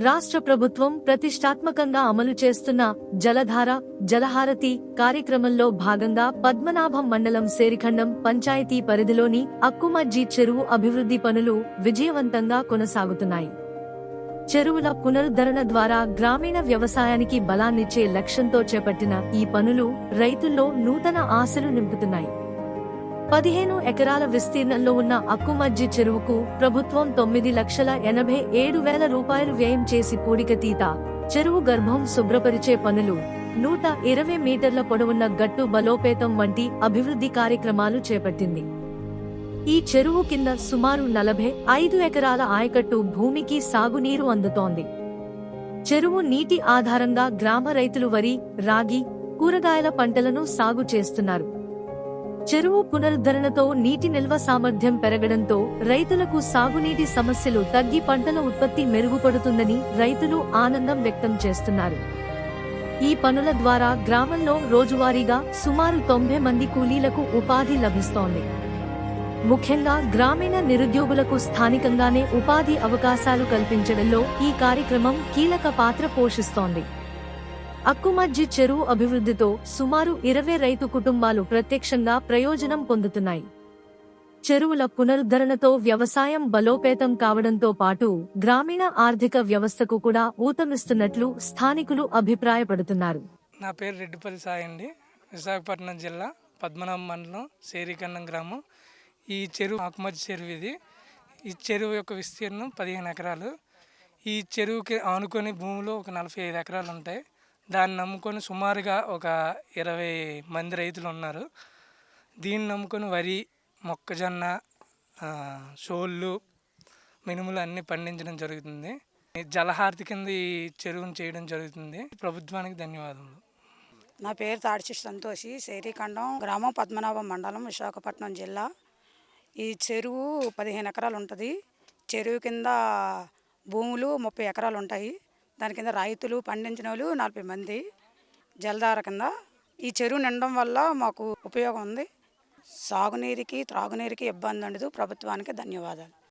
రాష్ట్ర ప్రభుత్వం ప్రతిష్టాత్మకంగా అమలు చేస్తున్న జలధార జలహారతి కార్యక్రమంలో భాగంగా పద్మనాభం మండలం సేరిఖండం పంచాయతీ పరిధిలోని అక్కుమజ్జి చెరువు అభివృద్ధి పనులు విజయవంతంగా కొనసాగుతున్నాయి. చెరువుల పునరుద్ధరణ ద్వారా గ్రామీణ వ్యవసాయానికి బలాన్నిచ్చే లక్ష్యంతో చేపట్టిన ఈ పనులు రైతుల్లో నూతన ఆశలు నింపుతున్నాయి. 15 ఎకరాల విస్తీర్ణంలో ఉన్న అక్కుమజ్జి చెరువుకు ప్రభుత్వం 9,87,000 రూపాయలు వ్యయం చేసి పూడికతీత, చెరువు గర్భం శుభ్రపరిచే పనులు, 120 మీటర్ల పొడవున్న గట్టు బలోపేతం వంటి అభివృద్ధి కార్యక్రమాలు చేపట్టింది. ఈ చెరువు కింద సుమారు 45 ఎకరాల ఆయకట్టు భూమికి సాగునీరు అందుతోంది. చెరువు నీటి ఆధారంగా గ్రామ రైతులు వరి, రాగి, కూరగాయల పంటలను సాగు చేస్తున్నారు. చెరువు పునరుద్ధరణతో నీటి నిల్వ సామర్థ్యం పెరగడంతో రైతులకు సాగునీటి సమస్యలు తగ్గి పంటల ఉత్పత్తి మెరుగుపడుతుందని రైతులు ఆనందం వ్యక్తం చేస్తున్నారు. ఈ పనుల ద్వారా గ్రామంలో రోజువారీగా సుమారు 90 మంది కూలీలకు ఉపాధి లభిస్తోంది. ముఖ్యంగా గ్రామీణ నిరుద్యోగులకు స్థానికంగానే ఉపాధి అవకాశాలు కల్పించడంలో ఈ కార్యక్రమం కీలక పాత్ర పోషిస్తోంది. అక్కుమజ్జి చెరువు అభివృద్ధితో సుమారు 20 రైతు కుటుంబాలు ప్రత్యక్షంగా ప్రయోజనం పొందుతున్నాయి. చెరువుల పునరుద్ధరణతో వ్యవసాయం బలోపేతం కావడంతో పాటు గ్రామీణ ఆర్థిక వ్యవస్థకు కూడా ఊతమిస్తున్నట్లు స్థానికులు అభిప్రాయపడుతున్నారు. నా పేరు రెడ్డిపల్లి సాయి అండి. విశాఖపట్నం జిల్లా పద్మనాభం మండలం సేరిఖండం గ్రామం. ఈ చెరువు అక్కుమజ్జి చెరువు ఇది. ఈ చెరువు యొక్క విస్తీర్ణం 15 ఎకరాలు. ఈ చెరువుకి ఆనుకొని భూమిలో ఒక 45 ఎకరాలు ఉంటాయి. దాన్ని నమ్ముకొని సుమారుగా ఒక 20 మంది రైతులు ఉన్నారు. దీన్ని నమ్ముకొని వరి, మొక్కజొన్న, సోళ్ళు, మినుములు అన్నీ పండించడం జరుగుతుంది. జలహారతి కింద ఈ చెరువును చేయడం జరుగుతుంది. ప్రభుత్వానికి ధన్యవాదములు. నా పేరు తాడిచి సంతోషి, సేరిఖండం గ్రామం, పద్మనాభం మండలం, విశాఖపట్నం జిల్లా. ఈ చెరువు 15 ఎకరాలు ఉంటుంది. చెరువు కింద భూములు 30 ఎకరాలు ఉంటాయి. దాని కింద రైతులు పండించిన వాళ్ళు 40 మంది. జలధార కింద ఈ చెరువు నిండడం వల్ల మాకు ఉపయోగం ఉంది. సాగునీరుకి, త్రాగునీరుకి ఇబ్బంది ఉండదు. ప్రభుత్వానికి ధన్యవాదాలు.